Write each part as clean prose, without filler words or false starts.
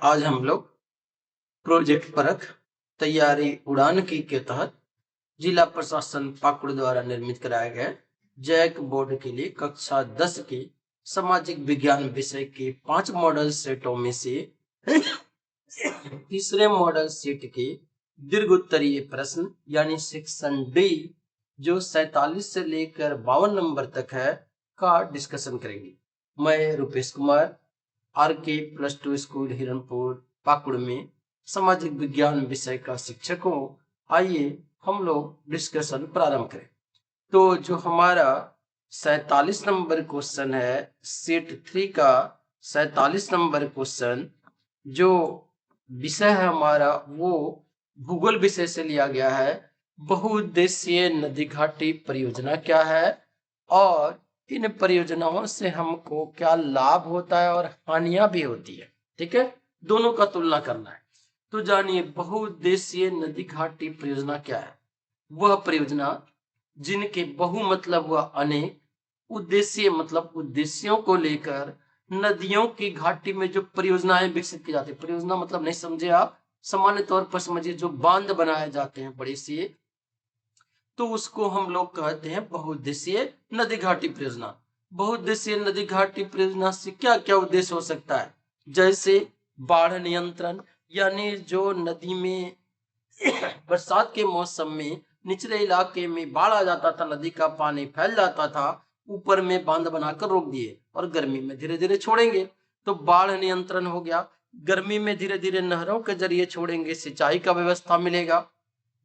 आज हम लोग प्रोजेक्ट परख तैयारी उड़ान की के तहत जिला प्रशासन पाकुड़ द्वारा निर्मित कराया गया जैक बोर्ड के लिए कक्षा 10 के सामाजिक विज्ञान विषय के 5 मॉडल सेटों में से तीसरे मॉडल सेट के दीर्घ उत्तरीय प्रश्न यानी सेक्शन डी जो 47 से लेकर 52 नंबर तक है का डिस्कशन करेंगे। मैं रुपेश कुमार आर.के. +2 स्कूल हिरणपुर पाकुड़ में सामाजिक विज्ञान विषय का शिक्षक हूँ। आइए हम लोग डिस्कशन प्रारंभ करें। तो जो हमारा 47 नंबर क्वेश्चन है सेट 3 का 47 नंबर क्वेश्चन जो विषय है हमारा वो भूगोल विषय से लिया गया है। बहुउद्देशीय नदी घाटी परियोजना क्या है और इन परियोजनाओं से हमको क्या लाभ होता है और हानियां भी होती है। ठीक है, दोनों का तुलना करना है। तो जानिए बहुउद्देशीय नदी घाटी परियोजना क्या है। वह परियोजना जिनके बहु मतलब वह अनेक, उद्देश्य मतलब उद्देश्यों को लेकर नदियों की घाटी में जो परियोजनाएं विकसित की जाती है। परियोजना मतलब नहीं समझे आप, सामान्य तौर पर समझिए जो बांध बनाए जाते हैं बड़े से, तो उसको हम लोग कहते हैं बहुउद्देशीय नदी घाटी परियोजना। बहुउद्देशीय नदी घाटी परियोजना से क्या क्या उद्देश्य हो सकता है, जैसे बाढ़ नियंत्रण, यानी जो नदी में बरसात के मौसम में निचले इलाके में बाढ़ आ जाता था, नदी का पानी फैल जाता था, ऊपर में बांध बनाकर रोक दिए और गर्मी में धीरे धीरे छोड़ेंगे तो बाढ़ नियंत्रण हो गया। गर्मी में धीरे धीरे नहरों के जरिए छोड़ेंगे, सिंचाई का व्यवस्था मिलेगा।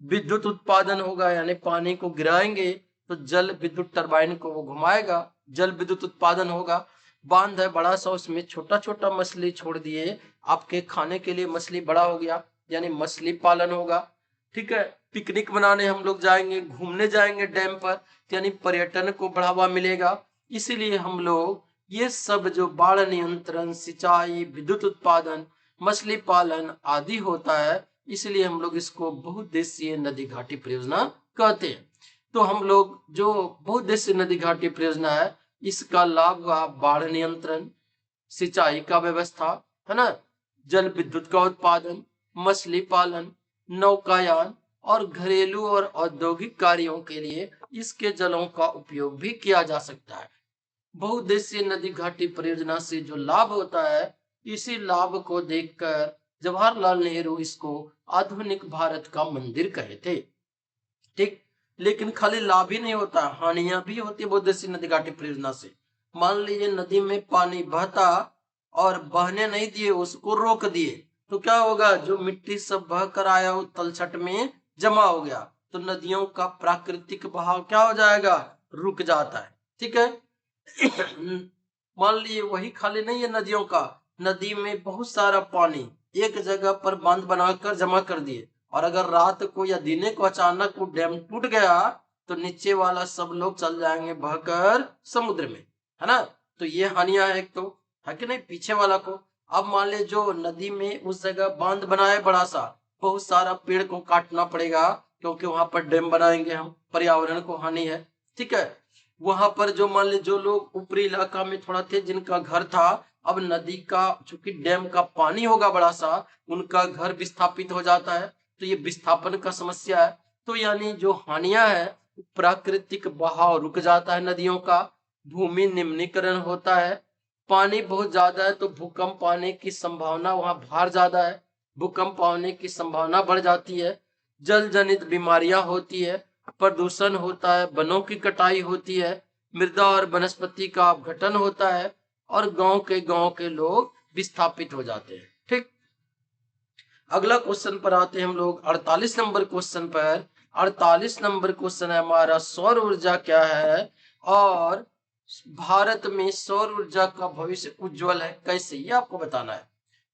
विद्युत उत्पादन होगा, यानी पानी को गिराएंगे तो जल विद्युत टरबाइन को वो घुमाएगा, जल विद्युत उत्पादन होगा। बांध है बड़ा सा, उसमें छोटा छोटा मछली छोड़ दिए, आपके खाने के लिए मछली बड़ा हो गया, यानी मछली पालन होगा। ठीक है, पिकनिक मनाने हम लोग जाएंगे, घूमने जाएंगे डैम पर, यानी पर्यटन को बढ़ावा मिलेगा। इसीलिए हम लोग ये सब जो बाढ़ नियंत्रण, सिंचाई, विद्युत उत्पादन, मछली पालन आदि होता है, इसलिए हम लोग इसको बहुउद्देशीय नदी घाटी परियोजना कहते हैं। तो हम लोग जो बहुउद्देशीय नदी घाटी परियोजना है इसका लाभ हुआ बाढ़ नियंत्रण, सिंचाई का व्यवस्था, है ना, जल विद्युत का उत्पादन, मछली पालन, नौकायान और घरेलू और औद्योगिक कार्यों के लिए इसके जलों का उपयोग भी किया जा सकता है। बहुउद्देशीय नदी घाटी परियोजना से जो लाभ होता है, इसी लाभ को देखकर जवाहरलाल नेहरू इसको आधुनिक भारत का मंदिर कहे थे। ठीक, लेकिन खाली लाभ ही नहीं होता, हानियां भी होती है बहुउद्देशीय नदी घाटी परियोजना से। मान लीजिए नदी में पानी बहता और बहने नहीं दिए, उसको रोक दिए, तो क्या होगा, जो मिट्टी सब बह कर आया वो तलछट में जमा हो गया, तो नदियों का प्राकृतिक बहाव क्या हो जाएगा, रुक जाता है। ठीक है मान लीजिए वही खाली नहीं है नदियों का, नदी में बहुत सारा पानी एक जगह पर बांध बनाकर जमा कर दिए, और अगर रात को या दिने को अचानक वो डैम टूट गया तो नीचे वाला सब लोग चल जाएंगे बहकर समुद्र में, है ना। तो ये हानियां है, एक तो है कि नहीं, पीछे वाला को। अब मान ले जो नदी में उस जगह बांध बनाए बड़ा सा, बहुत सारा पेड़ को काटना पड़ेगा क्योंकि वहां पर डैम बनाएंगे हम, पर्यावरण को हानि है। ठीक है, वहां पर जो मान ले जो लोग ऊपरी इलाका में थोड़ा थे जिनका घर था, अब नदी का चूंकि डैम का पानी होगा बड़ा सा, उनका घर विस्थापित हो जाता है, तो ये विस्थापन का समस्या है। तो यानी जो हानियां है, प्राकृतिक बहाव रुक जाता है नदियों का, भूमि निम्नीकरण होता है, पानी बहुत ज्यादा है तो भूकंप आने की संभावना, वहां भार ज्यादा है, भूकंप आने की संभावना बढ़ जाती है, जल जनित बीमारियां होती है, प्रदूषण होता है, वनों की कटाई होती है, मृदा और वनस्पति का अपघटन होता है, और गांव के लोग विस्थापित हो जाते हैं। ठीक, अगला क्वेश्चन पर आते हैं हम लोग 48 नंबर क्वेश्चन पर। 48 नंबर क्वेश्चन है हमारा सौर ऊर्जा क्या है और भारत में सौर ऊर्जा का भविष्य उज्जवल है कैसे, ये आपको बताना है।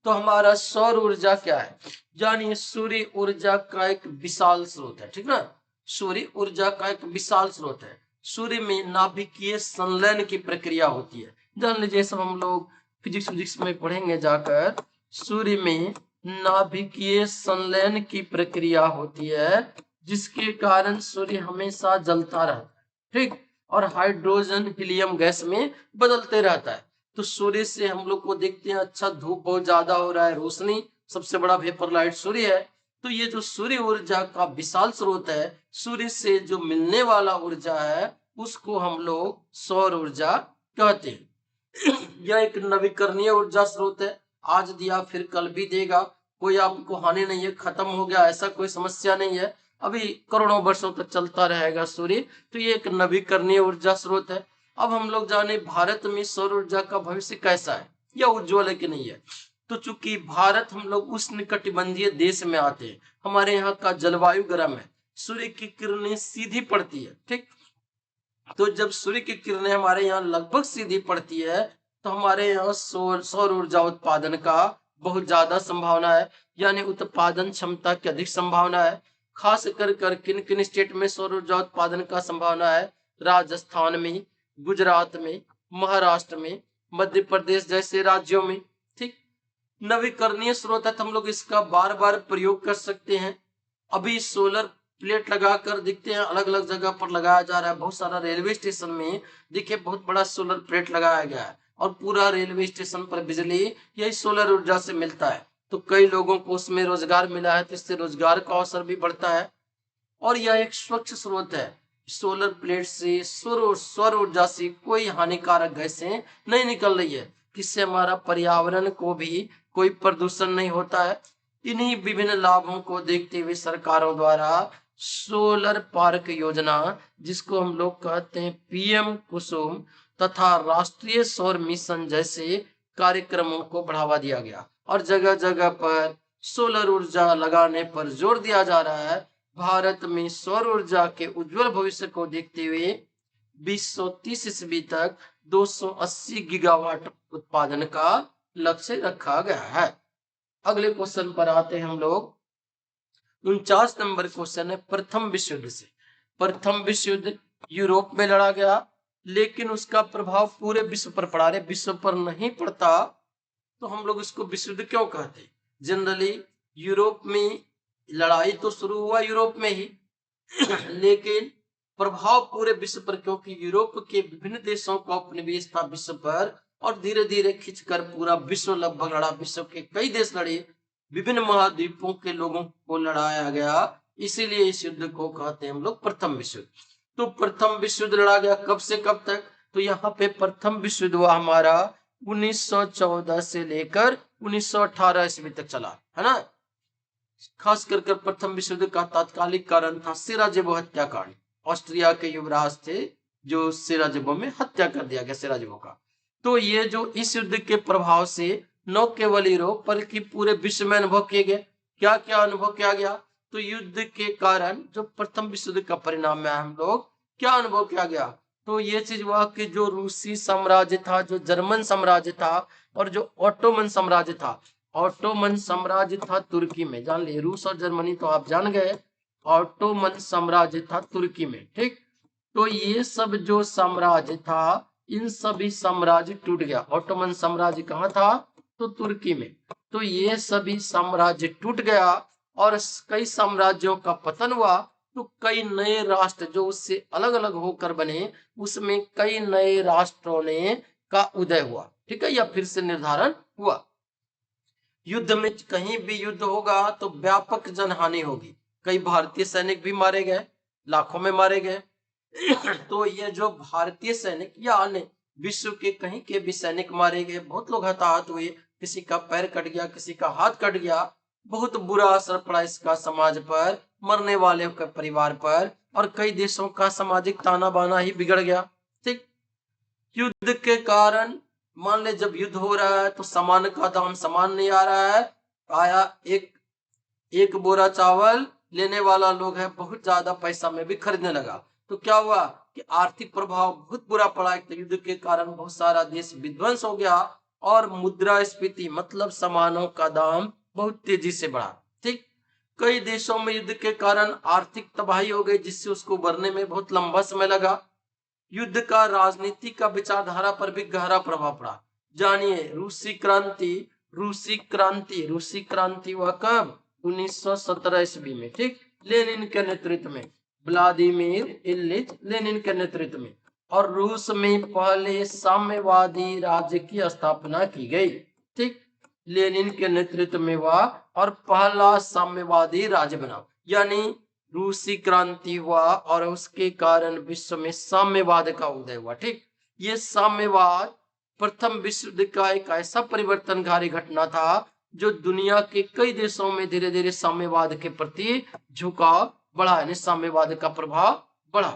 तो हमारा सौर ऊर्जा क्या है, यानी सूर्य ऊर्जा का एक विशाल स्रोत है। ठीक ना, सूर्य ऊर्जा का एक विशाल स्रोत है। सूर्य में नाभिकीय संलयन की प्रक्रिया होती है, जान लीजिए सब हम लोग फिजिक्स में पढ़ेंगे जाकर। सूर्य में नाभिकीय संलयन की प्रक्रिया होती है जिसके कारण सूर्य हमेशा जलता रहता है। ठीक, और हाइड्रोजन हीलियम गैस में बदलते रहता है। तो सूर्य से हम लोग को देखते हैं अच्छा धूप बहुत ज्यादा हो रहा है, रोशनी, सबसे बड़ा वेपर लाइट सूर्य है। तो ये जो सूर्य ऊर्जा का विशाल स्रोत है, सूर्य से जो मिलने वाला ऊर्जा है उसको हम लोग सौर ऊर्जा कहते हैं। यह एक नवीकरणीय ऊर्जा स्रोत है, आज दिया फिर कल भी देगा, कोई आपको हानि नहीं है, खत्म हो गया ऐसा कोई समस्या नहीं है, अभी करोड़ों वर्षों तक चलता रहेगा सूर्य। तो ये एक नवीकरणीय ऊर्जा स्रोत है। अब हम लोग जाने भारत में सौर ऊर्जा का भविष्य कैसा है या उज्जवल है कि नहीं है। तो चूंकि भारत हम लोग उष्णकटिबंधीय देश में आते हैं, हमारे यहाँ का जलवायु गर्म है, सूर्य की किरणें सीधी पड़ती है, ठीक। तो जब सूर्य की किरणें हमारे यहाँ लगभग सीधी पड़ती है तो हमारे यहाँ सौर ऊर्जा उत्पादन का बहुत ज्यादा संभावना है, यानी उत्पादन क्षमता की अधिक संभावना है। खास कर किन किन स्टेट में सौर ऊर्जा उत्पादन का संभावना है, राजस्थान में, गुजरात में, महाराष्ट्र में, मध्य प्रदेश जैसे राज्यों में, ठीक। नवीकरणीय स्रोत है तो हम लोग इसका बार बार प्रयोग कर सकते हैं। अभी सोलर प्लेट लगाकर दिखते हैं, अलग अलग जगह पर लगाया जा रहा है, बहुत सारा रेलवे स्टेशन में देखिए बहुत बड़ा सोलर प्लेट लगाया गया है और पूरा रेलवे स्टेशन पर बिजली यही सोलर ऊर्जा से मिलता है। तो कई लोगों को उसमें रोजगार मिला है, तो इससे रोजगार का अवसर भी बढ़ता है। और यह एक स्वच्छ स्रोत है, सोलर प्लेट से सौर ऊर्जा से कोई हानिकारक गैसें नहीं निकल रही है, जिससे हमारा पर्यावरण को भी कोई प्रदूषण नहीं होता है। इन्हीं विभिन्न लाभों को देखते हुए सरकारों द्वारा सोलर पार्क योजना, जिसको हम लोग कहते हैं पीएम कुसुम, तथा राष्ट्रीय सौर मिशन जैसे कार्यक्रमों को बढ़ावा दिया गया और जगह जगह पर सोलर ऊर्जा लगाने पर जोर दिया जा रहा है। भारत में सौर ऊर्जा के उज्जवल भविष्य को देखते हुए 2030 ईस्वी तक 280 गीगावाट उत्पादन का लक्ष्य रखा गया है। अगले क्वेश्चन पर आते हैं हम लोग। 49 नंबर क्वेश्चन है प्रथम विश्व युद्ध से। प्रथम विश्व युद्ध यूरोप में लड़ा गया, लेकिन उसका प्रभाव पूरे विश्व पर पड़ा। रे विश्व पर नहीं पड़ता तो हम लोग इसको विश्व युद्ध क्यों कहते? जनरली यूरोप में लड़ाई तो शुरू हुआ यूरोप में ही, लेकिन प्रभाव पूरे विश्व पर, क्योंकि यूरोप के विभिन्न देशों का उपनिवेश था विश्व पर और धीरे धीरे खिंचकर पूरा विश्व लगभग लड़ा। विश्व के कई देश लड़े, विभिन्न महाद्वीपों के लोगों को लड़ाया गया, इसीलिए इस युद्ध को कहते हैं हम लोग प्रथम विश्व युद्ध। तो प्रथम विश्व युद्ध लड़ा गया कब से कब तक? तो यहाँ पे प्रथम विश्व युद्ध हुआ हमारा 1914 से लेकर 1918 ईस्वी तक चला, है ना। खास कर प्रथम विश्व युद्ध का तात्कालिक कारण था सेराजेवो हत्याकांड। ऑस्ट्रिया के युवराज थे जो सेराजेवो में हत्या कर दिया गया सेराजेवो का। तो ये जो इस युद्ध के प्रभाव से न केवल यूरोप बल्कि पूरे विश्व में अनुभव किए गए। क्या क्या अनुभव किया गया? तो युद्ध के कारण जो प्रथम विश्व युद्ध का परिणाम में हम लोग क्या अनुभव किया गया? तो ये चीज हुआ कि जो रूसी साम्राज्य था, जो जर्मन साम्राज्य था और जो ऑटोमन साम्राज्य था, ऑटोमन साम्राज्य था तुर्की में, जान लिए, रूस और जर्मनी तो आप जान गए, ऑटोमन साम्राज्य था तुर्की में, ठीक। तो ये सब जो साम्राज्य था, इन सभी साम्राज्य टूट गया। ऑटोमन साम्राज्य कहाँ था? तो तुर्की में। तो ये सभी साम्राज्य टूट गया और कई साम्राज्यों का पतन हुआ। तो कई नए राष्ट्र जो उससे अलग अलग होकर बने, उसमें कई नए राष्ट्रों ने का उदय हुआ, ठीक है, या फिर से निर्धारण हुआ। युद्ध में कहीं भी युद्ध होगा तो व्यापक जनहानि होगी। कई भारतीय सैनिक भी मारे गए, लाखों में मारे गए। तो ये जो भारतीय सैनिक या अन्य विश्व के कहीं के भी सैनिक मारे गए, बहुत लोग हताहत हुए, किसी का पैर कट गया, किसी का हाथ कट गया, बहुत बुरा असर पड़ा इसका समाज पर, मरने वाले के परिवार पर, और कई देशों का सामाजिक ताना बाना ही बिगड़ गया, ठीक। युद्ध के कारण मान ले जब युद्ध हो रहा है तो सामान का दाम समान नहीं आ रहा है, आया एक बोरा चावल लेने वाला लोग है बहुत ज्यादा पैसा में भी खरीदने लगा। तो क्या हुआ कि आर्थिक प्रभाव बहुत बुरा पड़ा। एक तो युद्ध के कारण बहुत सारा देश विध्वंस हो गया और मुद्रास्फीति मतलब सामानों का दाम बहुत तेजी से बढ़ा, ठीक। कई देशों में युद्ध के कारण आर्थिक तबाही हो गई, जिससे उसको बढ़ने में बहुत लंबा समय लगा। युद्ध का राजनीति का विचारधारा पर भी गहरा प्रभाव पड़ा। जानिए रूसी क्रांति हुआ कब? 1917 ईस्वी में, ठीक। लेनिन के नेतृत्व में, व्लादिमीर इलिच लेनिन के नेतृत्व में। और रूस में पहले साम्यवादी राज्य की स्थापना की गई। ठीक, लेनिन के नेतृत्व में हुआ और पहला साम्यवादी राज्य बना, यानी रूसी क्रांति हुआ और उसके कारण विश्व में साम्यवाद का उदय हुआ। ठीक, ये साम्यवाद प्रथम विश्व युद्ध का एक ऐसा परिवर्तनकारी घटना था जो दुनिया के कई देशों में धीरे धीरे साम्यवाद के प्रति झुकाव बढ़ा, यानी साम्यवाद का प्रभाव बढ़ा।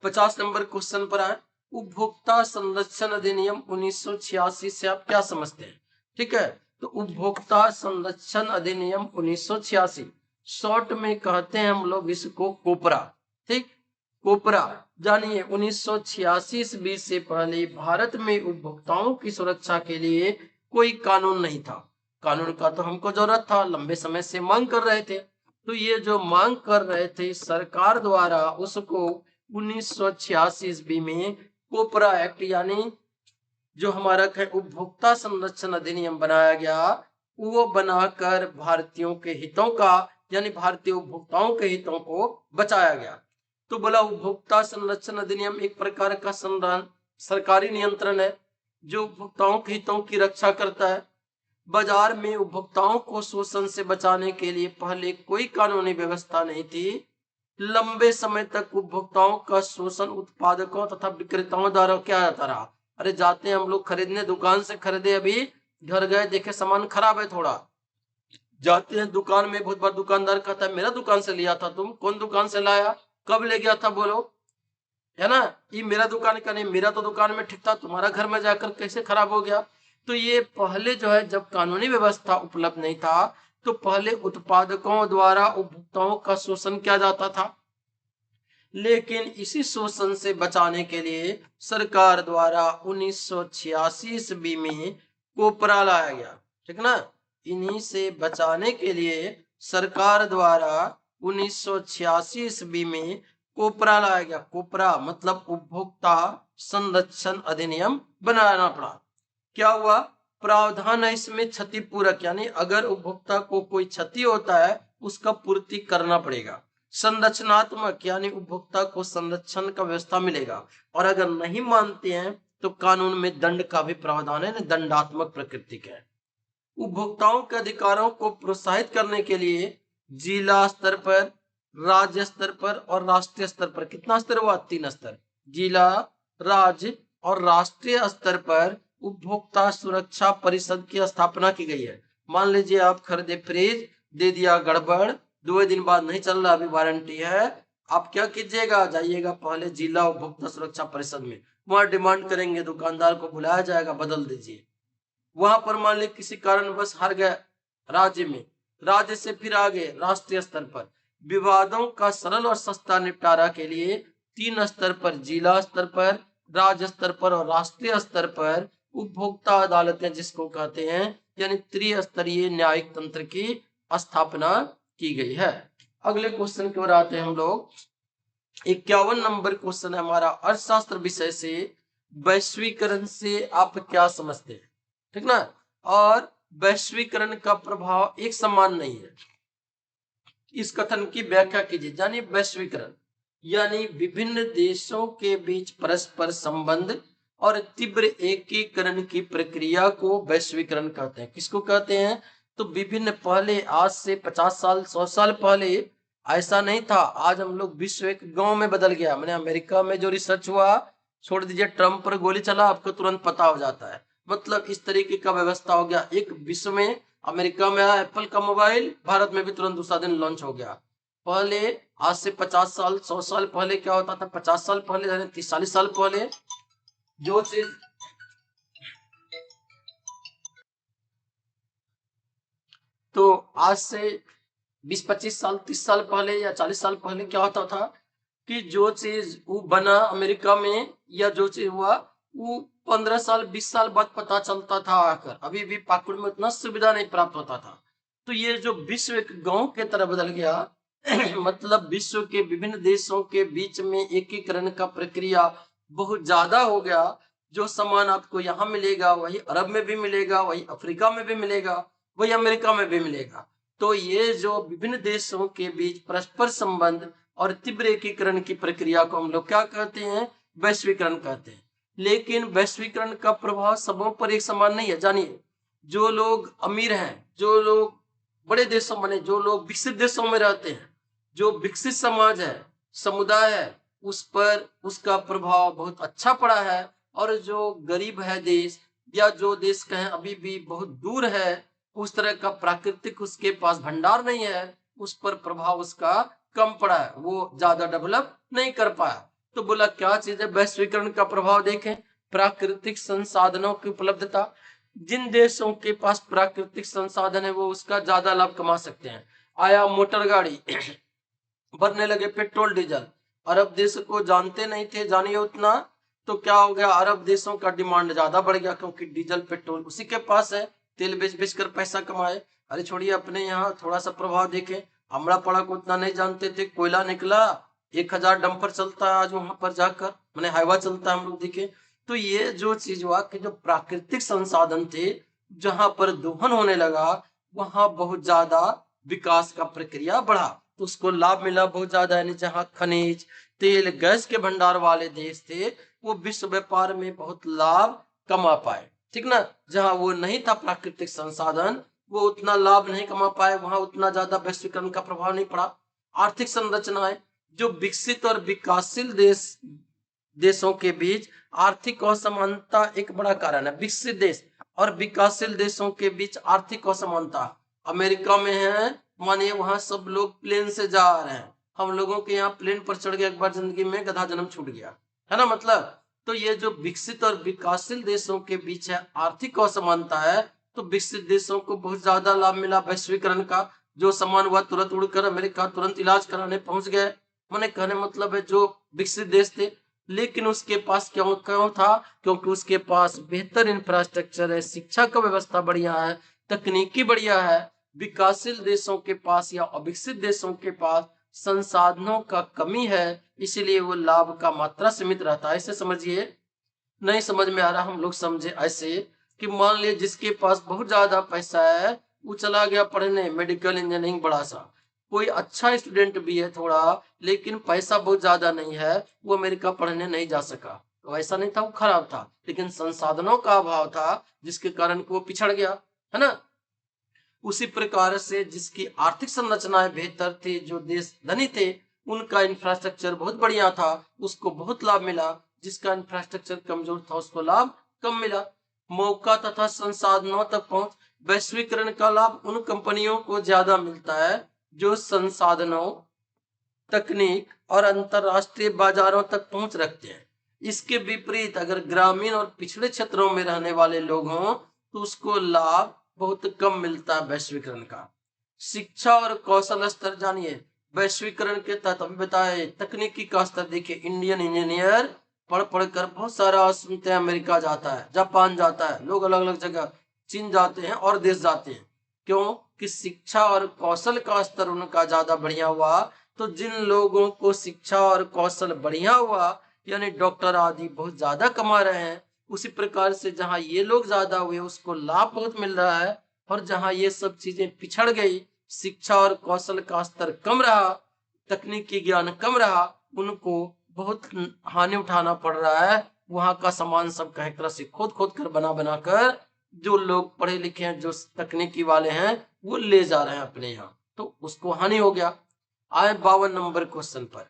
50 नंबर क्वेश्चन पर आए, उपभोक्ता संरक्षण अधिनियम 1986 से आप क्या समझते हैं? ठीक है, तो उपभोक्ता संरक्षण अधिनियम 1986 शॉर्ट में कहते हैं हम लोग इसको कोपरा। ठीक, कोपरा, जानिए 1986 ईस्वी से पहले भारत में उपभोक्ताओं की सुरक्षा के लिए कोई कानून नहीं था। कानून का तो हमको जरूरत था, लंबे समय से मांग कर रहे थे। तो ये जो मांग कर रहे थे सरकार द्वारा, उसको 1986 ईस्वी में कोपरा एक्ट यानी जो हमारा उपभोक्ता संरक्षण अधिनियम बनाया गया, वो बनाकर भारतीयों के हितों का यानी भारतीय उपभोक्ताओं के हितों को बचाया गया। तो बोला उपभोक्ता संरक्षण अधिनियम एक प्रकार का सरकारी नियंत्रण है जो उपभोक्ताओं के हितों की रक्षा करता है। बाजार में उपभोक्ताओं को शोषण से बचाने के लिए पहले कोई कानूनी व्यवस्था नहीं थी। लंबे समय तक उपभोक्ताओं का शोषण उत्पादकों तथा विक्रेताओं द्वारा किया जाता रहा। अरे जाते हैं हम लोग खरीदने, दुकान से खरीदे, अभी घर गए देखे सामान खराब है थोड़ा, जाते हैं दुकान में, बहुत बार दुकानदार कहता है मेरा दुकान से लिया था, तुम कौन दुकान से लाया, कब ले गया था, बोलो, है ना, ये मेरा दुकान का नहीं, मेरा तो दुकान में ठीक था, तुम्हारा घर में जाकर कैसे खराब हो गया। तो ये पहले जो है जब कानूनी व्यवस्था उपलब्ध नहीं था तो पहले उत्पादकों द्वारा उपभोक्ताओं का शोषण किया जाता था। लेकिन इसी शोषण से बचाने के लिए सरकार द्वारा 1986 ईस्वी में कोपरा लाया गया। ठीक ना, इन्हीं से बचाने के लिए सरकार द्वारा 1986 ईस्वी में कोपरा लाया गया। कोपरा मतलब उपभोक्ता संरक्षण अधिनियम बनाना पड़ा। क्या हुआ, प्रावधान है इसमें क्षतिपूरक, यानी अगर उपभोक्ता को कोई क्षति होता है उसका पूर्ति करना पड़ेगा। संरचनात्मक, यानी उपभोक्ता को संरक्षण का व्यवस्था मिलेगा, और अगर नहीं मानते हैं तो कानून में दंड का भी प्रावधान है, दंडात्मक प्रकृति का है। उपभोक्ताओं के अधिकारों को प्रोत्साहित करने के लिए जिला स्तर पर, राज्य स्तर पर और राष्ट्रीय स्तर पर, कितना स्तर हुआ, 3 स्तर, जिला, राज्य और राष्ट्रीय स्तर पर उपभोक्ता सुरक्षा परिषद की स्थापना की गई है। मान लीजिए आप खरीदे फ्रिज, दे दिया गड़बड़, 2 दिन बाद नहीं चल रहा, अभी वारंटी है, आप क्या कीजिएगा, जाइएगा पहले जिला उपभोक्ता सुरक्षा परिषद में, वहां डिमांड करेंगे, दुकानदार को बुलाया जाएगा, बदल दीजिए। वहां पर मान ली किसी कारण बस हार गए राज्य में, राज्य से फिर आगे राष्ट्रीय स्तर पर, विवादों का सरल और सस्ता निपटारा के लिए 3 स्तर पर, जिला स्तर पर, राज्य स्तर पर और राष्ट्रीय स्तर पर उपभोक्ता अदालतें जिसको कहते हैं, यानी त्रिस्तरीय न्यायिक तंत्र की स्थापना की गई है। अगले क्वेश्चन की ओर आते हैं हम लोग। 51 नंबर क्वेश्चन है हमारा, अर्थशास्त्र विषय से वैश्वीकरण से आप क्या समझते हैं? ठीक ना, और वैश्वीकरण का प्रभाव एक समान नहीं है, इस कथन की व्याख्या कीजिए। यानी वैश्वीकरण यानी विभिन्न देशों के बीच परस्पर संबंध और तीव्र एकीकरण की प्रक्रिया को वैश्वीकरण कहते हैं। किसको कहते हैं? तो विभिन्न, पहले आज से 50 साल 100 साल पहले ऐसा नहीं था। आज हम लोग विश्व एक गांव में बदल गया। मैंने अमेरिका में जो रिसर्च हुआ, छोड़ दीजिए, ट्रंप पर गोली चला आपको तुरंत पता हो जाता है। मतलब इस तरीके का व्यवस्था हो गया। एक विश्व में, अमेरिका में आया एप्पल का मोबाइल, भारत में भी तुरंत दूसरा दिन लॉन्च हो गया। पहले आज से 50 साल 100 साल पहले क्या होता था? 50 साल पहले, 30-40 साल पहले जो चीज, तो आज से 20-25 साल 30 साल पहले या 40 साल पहले क्या होता था कि जो चीज वो बना अमेरिका में या जो चीज हुआ वो 15 साल 20 साल बाद पता चलता था आकर। अभी भी पाकुड़ में उतना सुविधा नहीं प्राप्त होता था। तो ये जो विश्व एक गांव के तरह बदल गया मतलब विश्व के विभिन्न देशों के बीच में एकीकरण का प्रक्रिया बहुत ज्यादा हो गया। जो सामान आपको यहाँ मिलेगा वही अरब में भी मिलेगा, वही अफ्रीका में भी मिलेगा, वही अमेरिका में भी मिलेगा। तो ये जो विभिन्न देशों के बीच परस्पर संबंध और तीव्र एकीकरण की प्रक्रिया को हम लोग क्या कहते हैं? वैश्वीकरण कहते हैं। लेकिन वैश्वीकरण का प्रभाव सबों पर एक समान नहीं है। जानिए, जो लोग अमीर हैं, जो लोग बड़े देशों में, जो लोग विकसित देशों में रहते हैं, जो विकसित समाज है, समुदाय है, उस पर उसका प्रभाव बहुत अच्छा पड़ा है। और जो गरीब है देश, या जो देश कहें अभी भी बहुत दूर है, उस तरह का प्राकृतिक उसके पास भंडार नहीं है, उस पर प्रभाव उसका कम पड़ा है, वो ज्यादा डेवलप नहीं कर पाया। तो बोला क्या चीज है वैश्वीकरण का प्रभाव? देखें, प्राकृतिक संसाधनों की उपलब्धता। जिन देशों के पास प्राकृतिक संसाधन है वो उसका ज्यादा लाभ कमा सकते हैं। आया मोटर गाड़ी भरने लगे पेट्रोल डीजल, अरब देश को जानते नहीं थे, जानिए उतना, तो क्या हो गया, अरब देशों का डिमांड ज्यादा बढ़ गया, क्योंकि डीजल पेट्रोल उसी के पास है, तेल बेच बेच कर पैसा कमाए। अरे छोड़िए, अपने यहाँ थोड़ा सा प्रभाव देखें, अमड़ा पड़ा को उतना नहीं जानते थे, कोयला निकला, 1000 डंपर चलता है आज वहां पर जाकर, मैंने हाईवा चलता है हम लोग देखे। तो ये जो चीज हुआ कि जो प्राकृतिक संसाधन थे, जहां पर दोहन होने लगा, वहां बहुत ज्यादा विकास का प्रक्रिया बढ़ा, तो उसको लाभ मिला बहुत ज्यादा। यानी जहां खनिज तेल गैस के भंडार वाले देश थे, वो विश्व व्यापार में बहुत लाभ कमा पाए, ठीक ना। जहां वो नहीं था प्राकृतिक संसाधन, वो उतना लाभ नहीं कमा पाए, वहां उतना ज्यादा वैश्वीकरण का प्रभाव नहीं पड़ा। आर्थिक संरचनाएं, जो विकसित और विकासशील देशों के बीच आर्थिक असमानता एक बड़ा कारण है। विकसित देश और विकासशील देशों के बीच आर्थिक असमानता, अमेरिका में है, मानिए वहां सब लोग प्लेन से जा रहे हैं, हम लोगों के यहाँ प्लेन पर चढ़ गया एक बार जिंदगी में, गधा जन्म छूट गया, है ना मतलब। तो ये जो विकसित और विकासशील देशों के बीच है आर्थिक असमानता है, तो विकसित देशों को बहुत ज्यादा लाभ मिला वैश्वीकरण का। जो सामान हुआ तुरंत उड़कर अमेरिका तुरंत इलाज कराने पहुंच गए। मैंने कहने मतलब है जो विकसित देश थे, लेकिन उसके पास क्यों क्यों था? क्योंकि उसके पास बेहतर इंफ्रास्ट्रक्चर है, शिक्षा का व्यवस्था बढ़िया है, तकनीकी बढ़िया है। विकासशील देशों के पास या अविकसित देशों के पास संसाधनों का कमी है, इसीलिए वो लाभ का मात्रा सीमित रहता है। ऐसे समझिए, नहीं समझ में आ रहा हम लोग समझे ऐसे कि मान लिया जिसके पास बहुत ज्यादा पैसा है, वो चला गया पढ़ने मेडिकल इंजीनियरिंग बड़ा सा, कोई अच्छा स्टूडेंट भी है थोड़ा, लेकिन पैसा बहुत ज्यादा नहीं है, वो अमेरिका पढ़ने नहीं जा सका। तो ऐसा नहीं था वो खराब था, लेकिन संसाधनों का अभाव था, जिसके कारण वो पिछड़ गया, है ना। उसी प्रकार से जिसकी आर्थिक संरचनाएं बेहतर थी, जो देश धनी थे, उनका इंफ्रास्ट्रक्चर बहुत बढ़िया था, उसको बहुत लाभ मिला। जिसका इंफ्रास्ट्रक्चर कमजोर था उसको लाभ कम मिला। मौका तथा संसाधनों तक पहुंच, वैश्वीकरण का लाभ उन कंपनियों को ज्यादा मिलता है जो संसाधनों, तकनीक और अंतरराष्ट्रीय बाजारों तक पहुंच रखते हैं। इसके विपरीत अगर ग्रामीण और पिछड़े क्षेत्रों में रहने वाले लोग हों, तो उसको लाभ बहुत कम मिलता है वैश्वीकरण का। शिक्षा और कौशल स्तर जानिए, वैश्वीकरण के तहत हम बताए तकनीकी का स्तर देखिए, इंडियन इंजीनियर पढ़ पढ़ कर बहुत सारा सुनते हैं, अमेरिका जाता है, जापान जाता है, लोग अलग अलग जगह, चीन जाते हैं और देश जाते हैं। क्यों? कि शिक्षा और कौशल का स्तर उनका ज्यादा बढ़िया हुआ। तो जिन लोगों को शिक्षा और कौशल बढ़िया हुआ, यानी डॉक्टर आदि बहुत ज्यादा कमा रहे हैं, उसी प्रकार से जहां ये लोग ज्यादा हुए उसको लाभ बहुत मिल रहा है। और जहां ये सब चीजें पिछड़ गई, शिक्षा और कौशल का स्तर कम रहा, तकनीकी ज्ञान कम रहा, उनको बहुत हानि उठाना पड़ रहा है। वहां का सामान सब कह तरह से खोद खोद कर बना बना कर जो लोग पढ़े लिखे हैं, जो तकनीकी वाले हैं, वो ले जा रहे हैं अपने यहाँ, तो उसको हानि हो गया। आए 52 नंबर क्वेश्चन पर,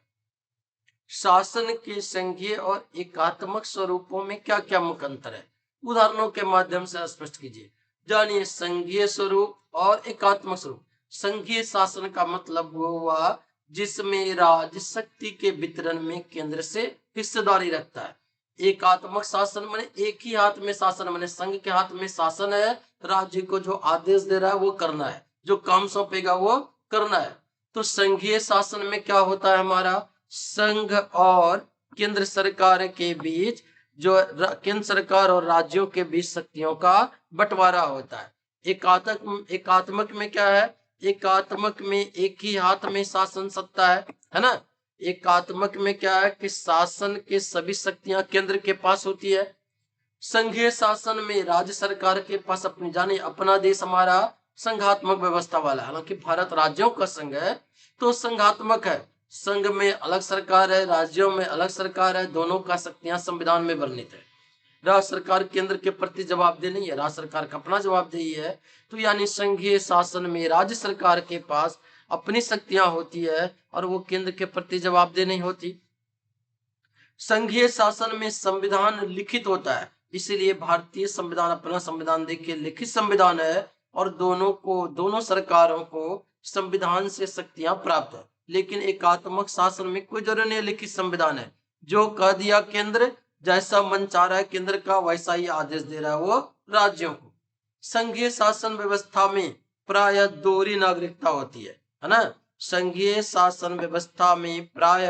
शासन के संघीय और एकात्मक स्वरूपों में क्या क्या मुख्य अंतर है? उदाहरणों के माध्यम से स्पष्ट कीजिए। जानिए, संघीय स्वरूप और एकात्मक स्वरूप। संघीय शासन का मतलब वो हुआ जिसमें राज्य शक्ति के वितरण में केंद्र से हिस्सेदारी रखता है। एकात्मक शासन माने एक ही हाथ में शासन, माने संघ के हाथ में शासन है, राज्य को जो आदेश दे रहा है वो करना है, जो काम सौंपेगा वो करना है। तो संघीय शासन में क्या होता है, हमारा संघ और केंद्र सरकार के बीच, जो केंद्र सरकार और राज्यों के बीच शक्तियों का बंटवारा होता है। एकात्मक में क्या है? एकात्मक में एक ही हाथ में शासन सत्ता है ना। एकात्मक में क्या है कि शासन के सभी शक्तियां केंद्र के पास होती है। संघीय शासन में राज्य सरकार के पास अपनी, जाने अपना देश हमारा संघात्मक व्यवस्था वाला है, हालांकि भारत राज्यों का संघ है तो संघात्मक है। संघ में अलग सरकार है, राज्यों में अलग सरकार है, दोनों का शक्तियां संविधान में वर्णित है। राज्य सरकार केंद्र के प्रति जवाबदेह नहीं है, राज्य सरकार का अपना जवाबदेही है। तो यानी संघीय शासन में राज्य सरकार के पास अपनी शक्तियां होती है और वो केंद्र के प्रति जवाबदेह नहीं होती। संघीय शासन में संविधान लिखित होता है, इसीलिए भारतीय संविधान अपना संविधान देखिए लिखित संविधान है और दोनों सरकारों को संविधान से शक्तियां प्राप्त है। लेकिन एकात्मक शासन में कोई जरूरी नहीं, लिखित संविधान है, जो कह दिया केंद्र, जैसा मन चाह रहा है केंद्र का वैसा ही आदेश दे रहा है वो राज्यों को। संघीय शासन व्यवस्था में प्राय दोहरी नागरिकता होती है ना। संघीय शासन व्यवस्था में प्राय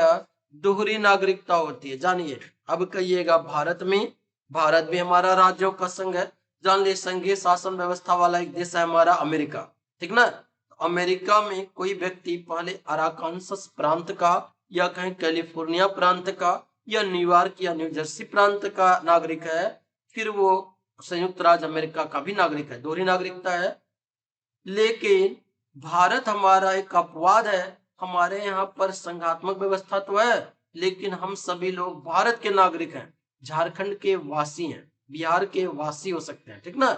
दोहरी नागरिकता होती है। जानिए, अब कहिएगा भारत भी हमारा राज्यों का संघ है। जान ले, संघीय शासन व्यवस्था वाला एक देश है हमारा अमेरिका, ठीक ना। अमेरिका में कोई व्यक्ति पहले अराकानसस प्रांत का या कहीं कैलिफोर्निया प्रांत का या न्यूयॉर्क या न्यू जर्सी प्रांत का नागरिक है, फिर वो संयुक्त राज्य अमेरिका का भी नागरिक है, दोहरी नागरिकता है। लेकिन भारत हमारा एक अपवाद है, हमारे यहाँ पर संघात्मक व्यवस्था तो है लेकिन हम सभी लोग भारत के नागरिक हैं। झारखंड के वासी हैं, बिहार के वासी हो सकते हैं, ठीक ना,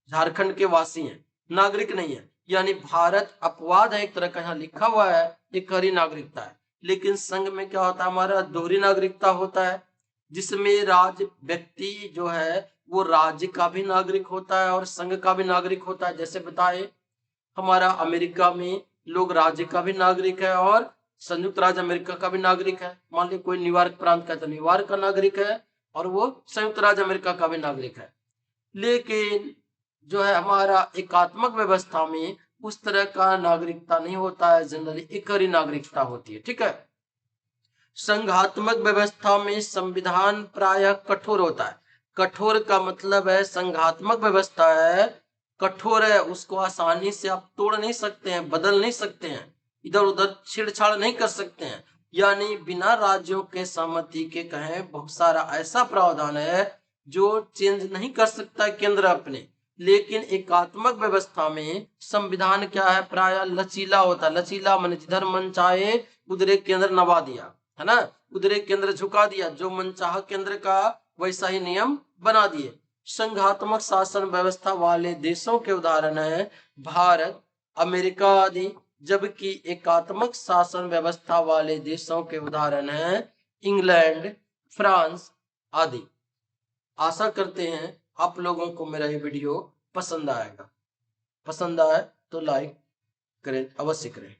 झारखंड के वासी हैं, नागरिक नहीं है। यानी भारत अपवाद है एक तरह का, यहाँ लिखा हुआ है एकहरी नागरिकता है। लेकिन संघ में क्या होता है, हमारा दोहरी नागरिकता होता है, जिसमें राज्य व्यक्ति जो है वो राज्य का भी नागरिक होता है और संघ का भी नागरिक होता है। जैसे बताए, हमारा अमेरिका में लोग राज्य का भी नागरिक है और संयुक्त राज्य अमेरिका का भी नागरिक है। मान ली कोई न्यूयॉर्क प्रांत का है तो न्यूयॉर्क का नागरिक है और वो संयुक्त राज्य अमेरिका का भी नागरिक है। लेकिन जो है हमारा एकात्मक व्यवस्था में उस तरह का नागरिकता नहीं होता है, जनरली एकहरी नागरिकता होती है, ठीक है। संघात्मक व्यवस्था में संविधान प्रायः कठोर होता है। कठोर का मतलब है संघात्मक व्यवस्था है, कठोर है, उसको आसानी से आप तोड़ नहीं सकते हैं, बदल नहीं सकते हैं, इधर उधर छेड़छाड़ नहीं कर सकते हैं। यानी बिना राज्यों के सहमति के कहें बहुत सारा ऐसा प्रावधान है जो चेंज नहीं कर सकता केंद्र अपने। लेकिन एकात्मक व्यवस्था में संविधान क्या है, प्राय लचीला होता है। लचीला मन जिधर मन चाहे उधरे केंद्र नवा दिया, है ना, उधरे केंद्र झुका दिया, जो मन चाह केंद्र का वैसा ही नियम बना दिए। संघात्मक शासन व्यवस्था वाले देशों के उदाहरण है भारत, अमेरिका आदि, जबकि एकात्मक शासन व्यवस्था वाले देशों के उदाहरण है इंग्लैंड, फ्रांस आदि। आशा करते हैं आप लोगों को मेरा ये वीडियो पसंद आएगा। पसंद आए तो लाइक करें, अवश्य करें।